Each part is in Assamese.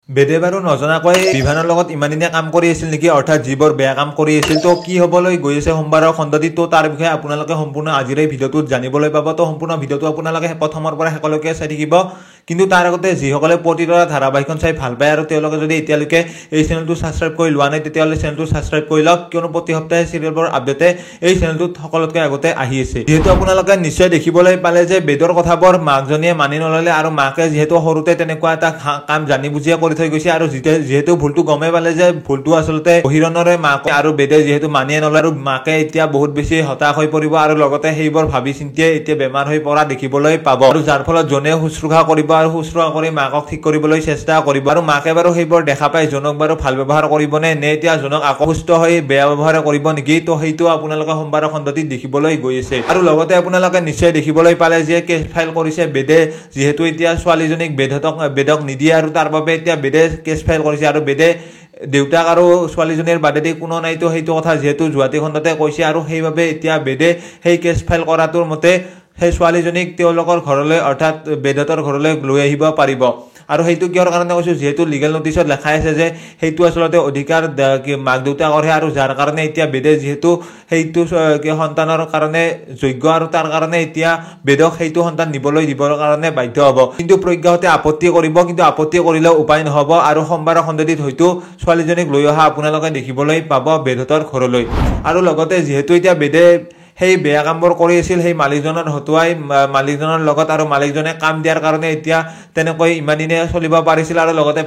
বেদে বাৰু নজনাকৈ বিভানৰ লগত ইমানদিনে কাম কৰি আছিল নেকি, অৰ্থাৎ যিবোৰ বেয়া কাম কৰি আছিল। তো কি হ'বলৈ গৈ আছে সোমবাৰৰ খণ্ডটিত, তো তাৰ বিষয়ে আপোনালোকে সম্পূৰ্ণ আজিৰ এই ভিডিঅ'টোত জানিবলৈ পাব। তো সম্পূৰ্ণ ভিডিঅ'টো আপোনালোকে প্ৰথমৰ পৰা শেষলৈকে চাই থাকিব। কিন্তু তাৰ আগতে যিসকলে প্ৰতিতৰা ধাৰাবাহিকখন চাই ভাল পায় আৰু তেওঁলোকে যদি এতিয়ালৈকে এই চেনেলটো ছাবস্ক্ৰাইব কৰি লোৱা নাই, তেতিয়াহ'লে চেনেলটো ছাবস্ক্ৰাইব কৰি লওক, কিয়নো প্ৰতি সপ্তাহে চিৰিয়েলবোৰ আপডেটে এই চেনেলটোত সকলোতকৈ আগতে আহি আছে। যিহেতু আপোনালোকে নিশ্চয় দেখিবলৈ পালে যে বেদৰ কথাবোৰ মাকজনীয়ে মানি নললে, আৰু মাকে যিহেতু সৰুতে তেনেকুৱা এটা কাম জানি বুজিয়ে কৰি থৈ গৈছে, আৰু যিহেতু ভুলটো গমেই পালে যে ভুলটো আচলতে অহিৰণৰে মাক, আৰু বেদে যিহেতু মানিয়ে নলয়, আৰু মাকে এতিয়া বহুত বেছি হতাশ হৈ পৰিব, আৰু লগতে সেইবোৰ ভাবি চিন্তিয়ে এতিয়া বেমাৰ হৈ পৰা দেখিবলৈ পাব, আৰু যাৰ ফলত জনে শুশ্ৰূষা কৰিব আৰু শুশ্ৰূষা কৰি মাকক ঠিক কৰিবলৈ চেষ্টা কৰিব। আৰু মাকে বাৰু সেইবোৰ দেখা পাই জনক বাৰু ভাল ব্যৱহাৰ কৰিবনে, নে এতিয়া জনক আকৌ সুস্থ হৈ বেয়া ব্যৱহাৰ কৰিব নেকি, তো সেইটো আপোনালোকে সোমবাৰৰ খণ্ডটিত দেখিবলৈ গৈ আছে। আৰু লগতে আপোনালোকে নিশ্চয় দেখিবলৈ পালে যে কেছ ফাইল কৰিছে বেদে, যিহেতু এতিয়া ছোৱালীজনীক বেদক নিদিয়ে, আৰু তাৰ বাবে এতিয়া বেদে কেছ ফাইল কৰিছে, আৰু বেদে দেউতাক আৰু ছোৱালীজনীৰ বাদেদি কোনো নাইতো সেইটো কথা যিহেতু যোৱাটি খণ্ডতে কৈছে, আৰু সেইবাবে এতিয়া বেদে সেই কেছ ফাইল কৰাটোৰ মতে সেই ছোৱালীজনীক তেওঁলোকৰ ঘৰলৈ, অৰ্থাৎ বেদতৰ ঘৰলৈ লৈ আহিব পাৰিব। আৰু সেইটো কিহৰ কাৰণে কৈছোঁ, যিহেতু লিগেল নটিচত লেখাই আছে যে সেইটো আচলতে অধিকাৰ মাক দেউতাকৰহে, আৰু যাৰ কাৰণে এতিয়া বেদে যিহেতু সেইটো সন্তানৰ কাৰণে যোগ্য, আৰু তাৰ কাৰণে এতিয়া বেদক সেইটো সন্তান দিবৰ কাৰণে বাধ্য হ'ব। কিন্তু প্ৰজ্ঞাহঁতে আপত্তি কৰিব, কিন্তু আপত্তি কৰিলেও উপায় নহ'ব, আৰু সোমবাৰৰ খণ্ডটিত হয়তো ছোৱালীজনীক লৈ অহা আপোনালোকে দেখিবলৈ পাব বেদতৰ ঘৰলৈ। আৰু লগতে যিহেতু এতিয়া বেদে সেই বেয়া কামবোৰ কৰি আছিল, সেই মালিকজনৰ হতুৱাই মালিকজনৰ লগত, আৰু মালিকজনে কাম দিয়াৰ কাৰণে এতিয়া তেনেকৈ ইমান দিনে চলিব পাৰিছিল, আৰু লগতে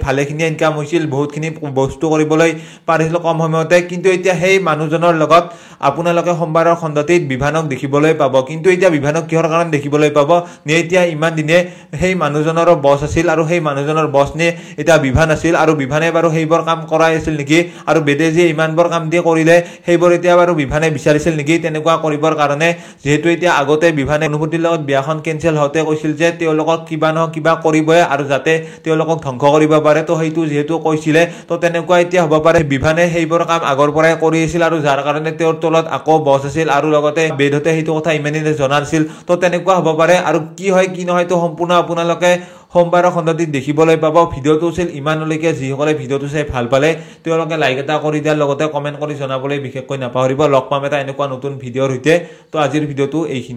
ভালেখিনি ইনকাম হৈছিল, বহুতখিনি বস্তু কৰিবলৈ পাৰিছিল কম সময়তে। কিন্তু এতিয়া সেই মানুহজনৰ লগত আপোনালোকে সোমবাৰৰ খণ্ডটিত বিভানক দেখিবলৈ পাব। কিন্তু এতিয়া বিভানক কিহৰ কাৰণে দেখিবলৈ পাব, নে এতিয়া ইমান দিনে সেই মানুহজনৰো বছ আছিল, আৰু সেই মানুহজনৰ বছ নে এতিয়া বিভান আছিল, আৰু বিভানে বাৰু সেইবোৰ কাম কৰাই আছিল নেকি, আৰু বেদে যে ইমানবোৰ কাম দিয়ে কৰিলে সেইবোৰ এতিয়া বাৰু বিভানে বিচাৰিছিল নেকি তেনেকুৱা কৰিবৰ কাৰণে। যিহেতু এতিয়া আগতে বিভানে অনুভূতিৰ লগত বিয়াখন কেঞ্চেল হওঁতে কৈছিল যে তেওঁলোকক কিবা নহয় কিবা কৰিবই, আৰু যাতে তেওঁলোকক ধ্বংস কৰিব পাৰে, তো সেইটো যিহেতু কৈছিলে, তো তেনেকুৱা এতিয়া হ'ব পাৰে বিভানে সেইবোৰ কাম আগৰ পৰাই কৰি আছিল, আৰু যাৰ কাৰণে তেওঁৰ তলত আকৌ বছ আছিল, আৰু লগতে বেদতে সেইটো কথা ইমান দিনে জনা নাছিল। তো তেনেকুৱা হ'ব পাৰে, আৰু কি হয় কি নহয় তো সম্পূৰ্ণ আপোনালোকে সোমবাৰৰ খণ্ডটিত দেখিবলৈ পাব। ভিডিঅ'টো আছিল ইমানলৈকে। যিসকলে ভিডিঅ'টো চাই ভাল পালে তেওঁলোকে লাইক এটা কৰি দিয়াৰ লগতে কমেণ্ট কৰি জনাবলৈ বিশেষকৈ নাপাহৰিব। লগ পাম এটা এনেকুৱা নতুন ভিডিঅ'ৰ সৈতে। তো আজিৰ ভিডিঅ'টো এইখিনি।